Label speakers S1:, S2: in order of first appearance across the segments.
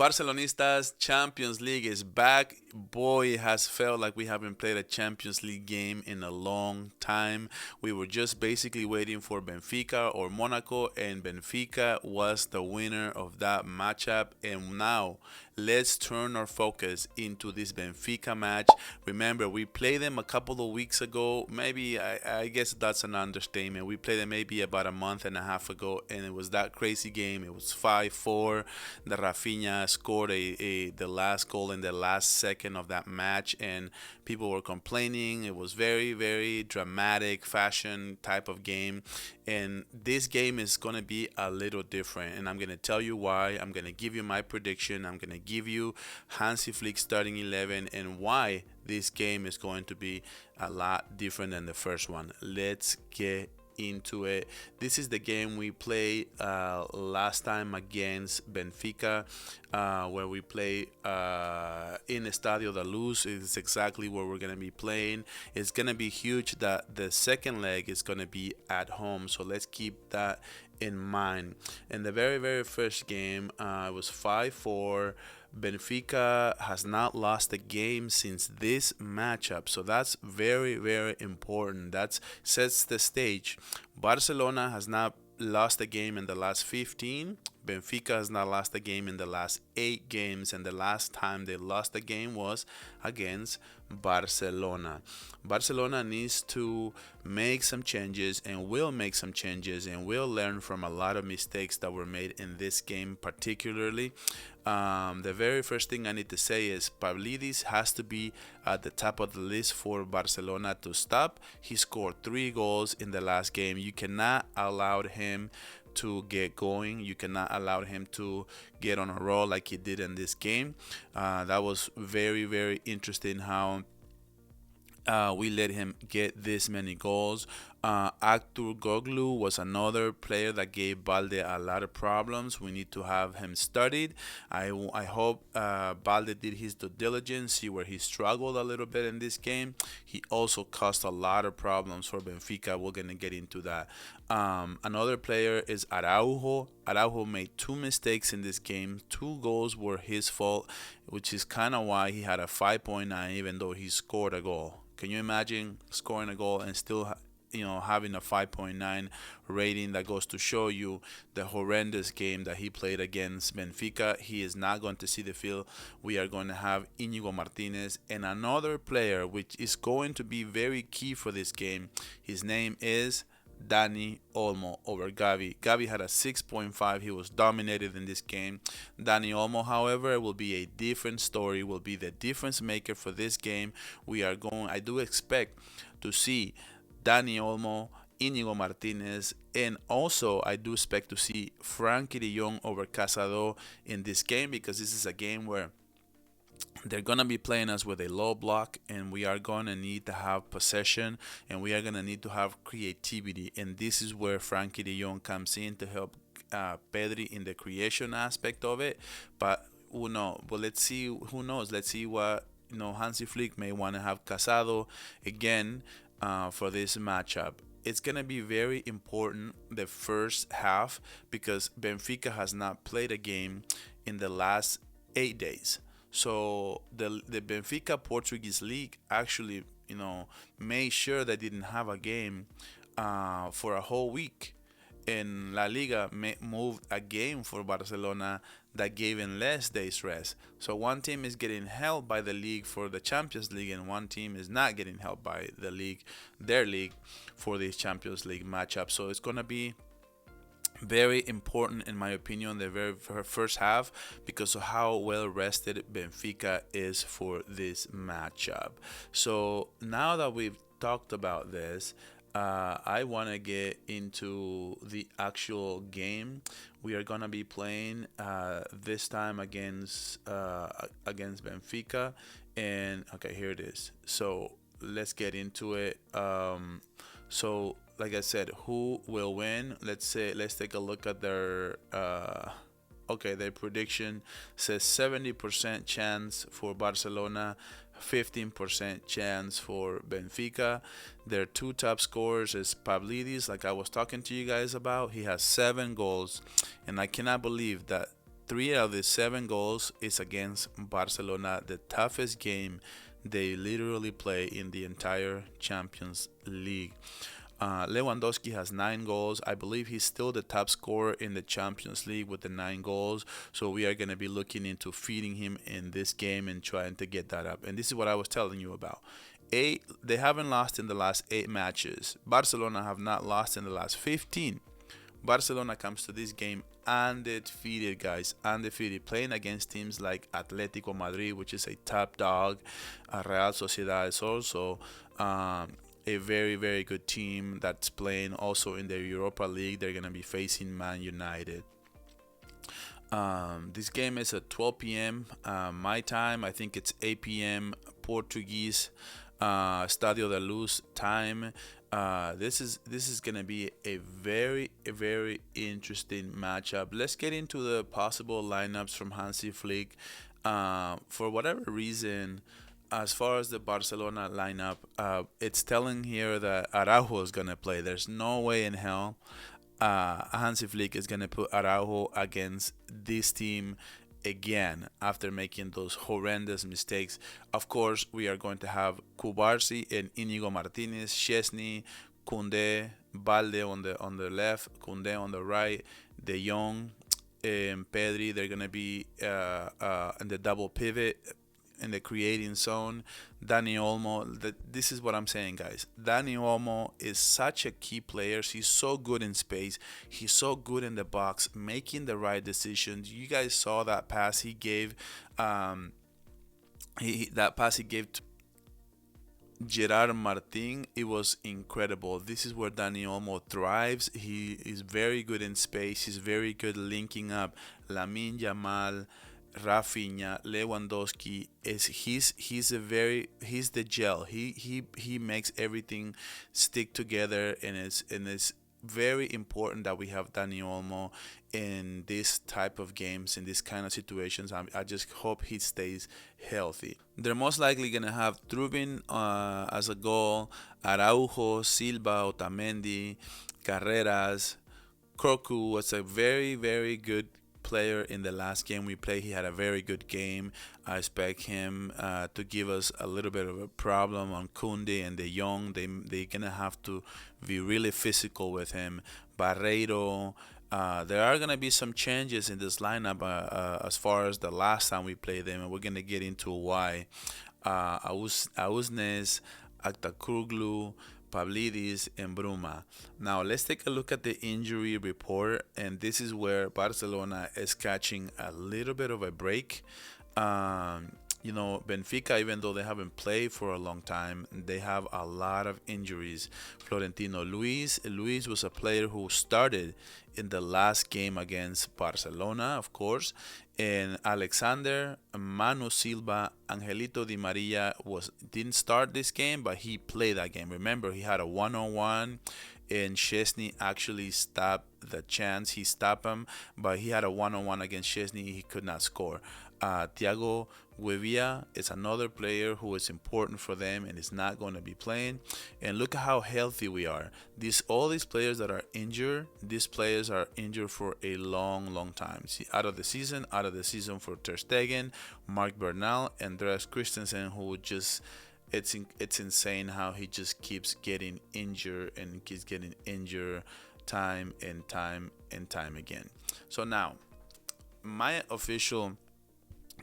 S1: Barcelonistas Champions League is back. Boy, it has felt like we haven't played a Champions League game in a long time. We were just basically waiting for Benfica or Monaco, and Benfica was the winner of that matchup. And now let's turn our focus into this Benfica match. Remember, we played them a couple of weeks ago. Maybe, I guess that's an understatement. We played them maybe about a month and a half ago, and it was that crazy game. It was 5-4. The Rafinha scored the last goal in the last second of that match, and people were complaining. It was very, very dramatic fashion type of game. And this game is going to be a little different, and I'm going to tell you why. I'm going to give you my prediction. I'm going to give you Hansi Flick starting 11 and why this game is going to be a lot different than the first one. Let's get into it. This is the game we played last time against Benfica, where we play in Estadio da Luz. It's exactly where we're going to be playing. It's going to be huge that the second leg is going to be at home, so let's keep that in mind. In the very, very first game, it was 5-4. Benfica has not lost a game since this matchup, so that's very, very important. That sets the stage. Barcelona has not lost a game in the last 15. Benfica has not lost a game in the last 8 games, and the last time they lost a game was against Barcelona. Barcelona needs to make some changes and will make some changes and will learn from a lot of mistakes that were made in this game particularly. The very first thing I need to say is Pavlidis has to be at the top of the list for Barcelona to stop. He scored 3 goals in the last game. You cannot allow him to get going. You cannot allow him to get on a roll like he did in this game. That was very, very interesting how we let him get this many goals. Actur Goglu was another player that gave Balde a lot of problems. We need to have him studied. I hope Balde did his due diligence, see where he struggled a little bit in this game. He also caused a lot of problems for Benfica. We're going to get into that. Another player is Araujo. Araujo made 2 mistakes in this game. 2 goals were his fault, which is kind of why he had a 5.9 even though he scored a goal. Can you imagine scoring a goal and still having a 5.9 rating? That goes to show you the horrendous game that he played against Benfica. He is not going to see the field. We are going to have Íñigo Martinez and another player which is going to be very key for this game. His name is Dani Olmo over Gavi. Gavi had a 6.5. He was dominated in this game. Dani Olmo, however, will be a different story, will be the difference maker for this game. I do expect to see Dani Olmo, Íñigo Martinez, and also I do expect to see Frankie de Jong over Casado in this game, because this is a game where they're going to be playing us with a low block, and we are going to need to have possession, and we are going to need to have creativity, and this is where Frankie de Jong comes in to help Pedri in the creation aspect of it. But let's see. Who knows? Let's see what Hansi Flick may want to have Casado again for this matchup. It's going to be very important the first half, because Benfica has not played a game in the last 8 days. So the Benfica Portuguese League actually, made sure they didn't have a game for a whole week. And La Liga moved a game for Barcelona that gave in less days rest. So one team is getting helped by the league for the Champions League, and one team is not getting helped by their league for this Champions League matchup. So it's gonna be very important, in my opinion, the very first half, because of how well rested Benfica is for this matchup. So now that we've talked about this, I want to get into the actual game. We are gonna be playing this time against Benfica, and okay, here it is. So let's get into it. So like I said, who will win? Let's take a look at their their prediction says 70% chance for Barcelona, 15% chance for Benfica. Their 2 top scorers is Pavlidis, like I was talking to you guys about. He has 7 goals, and I cannot believe that 3 out of the 7 goals is against Barcelona, the toughest game they literally play in the entire Champions League. Lewandowski has 9 goals. I believe he's still the top scorer in the Champions League with the 9 goals. So we are going to be looking into feeding him in this game and trying to get that up. And this is what I was telling you about. They haven't lost in the last 8 matches. Barcelona have not lost in the last 15. Barcelona comes to this game undefeated, guys, undefeated, playing against teams like Atletico Madrid, which is a top dog. Real Sociedad is also a very, very good team that's playing also in the Europa League. They're going to be facing Man United. This game is at 12 p.m. My time. I think it's 8 p.m. Portuguese Stadio da Luz time. This is gonna be a very interesting matchup. Let's get into the possible lineups from Hansi Flick. For whatever reason, as far as the Barcelona lineup, it's telling here that Araujo is gonna play. There's no way in hell Hansi Flick is gonna put Araujo against this team again after making those horrendous mistakes. Of course, we are going to have Kubarsi and Inigo Martinez, Chesney, Koundé, Balde on the left, Koundé on the right, De Jong and Pedri. They're gonna be in the double pivot in the creating zone. Dani Olmo, this is what I'm saying, guys. Dani Olmo is such a key player. He's so good in space. He's so good in the box, making the right decisions. You guys saw that pass he gave. That pass he gave to Gerard Martin. It was incredible. This is where Dani Olmo thrives. He is very good in space. He's very good linking up Lamine Yamal, Rafinha, Lewandowski. He's the gel. He makes everything stick together, and it's very important that we have Dani Olmo in this type of games, in this kind of situations. I just hope he stays healthy. They're most likely gonna have Trubin as a goal, Araujo, Silva, Otamendi, Carreras. Kroku was a very good player in the last game we played. He had a very good game. I expect him to give us a little bit of a problem on Koundé and De Jong. They're gonna have to be really physical with him. Barreiro. There are gonna be some changes in this lineup as far as the last time we played them, and we're gonna get into why. Ausnes, Aktakurglu, Pavlidis, and Bruma. Now let's take a look at the injury report, and this is where Barcelona is catching a little bit of a break. Benfica, even though they haven't played for a long time, they have a lot of injuries. Florentino Luis was a player who started in the last game against Barcelona, of course. And Alexander, Manu Silva, Angelito Di Maria didn't start this game, but he played that game. Remember, he had a one-on-one, and Chesney actually stopped the chance. He stopped him, but he had a one-on-one against Chesney. He could not score. Thiago Guevia is another player who is important for them and is not going to be playing. And look at how healthy we are. All these players that are injured, these players are injured for a long time. See, out of the season for Ter Stegen, Mark Bernal, and Andreas Christensen, who just it's insane how he just keeps getting injured and keeps getting injured time and time again. So now, my official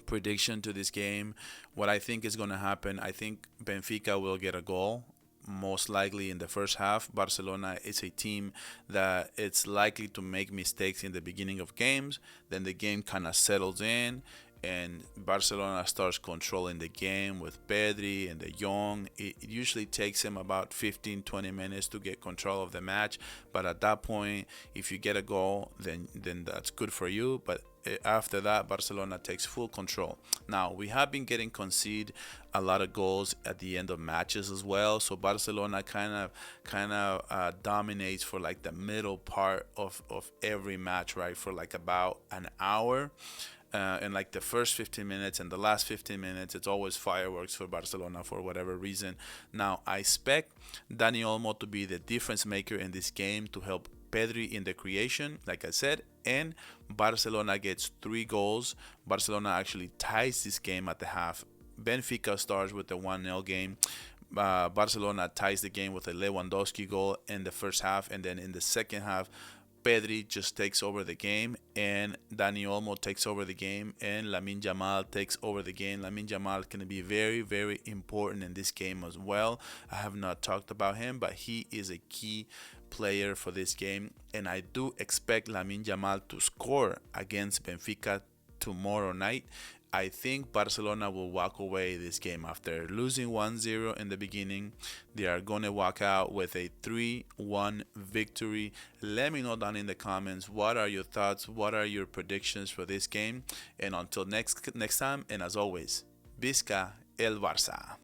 S1: prediction to this game, what I think is going to happen, I think Benfica will get a goal, most likely in the first half. Barcelona is a team that it's likely to make mistakes in the beginning of games, then the game kind of settles in and Barcelona starts controlling the game with Pedri and De Jong. It usually takes him about 15-20 minutes to get control of the match, but at that point, if you get a goal, then that's good for you. But after that, Barcelona takes full control. Now, we have been getting conceded a lot of goals at the end of matches as well, so Barcelona kind of dominates for like the middle part of every match, right, for like about an hour. And like the first 15 minutes and the last 15 minutes, it's always fireworks for Barcelona for whatever reason. Now, I expect Dani Olmo to be the difference maker in this game to help Pedri in the creation, like I said, and Barcelona gets 3 goals. Barcelona actually ties this game at the half. Benfica starts with the 1-0 game. Barcelona ties the game with a Lewandowski goal in the first half, and then in the second half, Pedri just takes over the game, and Dani Olmo takes over the game, and Lamine Yamal takes over the game. Lamine Yamal can be very, very important in this game as well. I have not talked about him, but he is a key player for this game, and I do expect Lamine Yamal to score against Benfica tomorrow night. I think Barcelona will walk away this game after losing 1-0 in the beginning. They are going to walk out with a 3-1 victory. Let me know down in the comments, what are your thoughts? What are your predictions for this game? And until next time, and as always, Visca el Barça.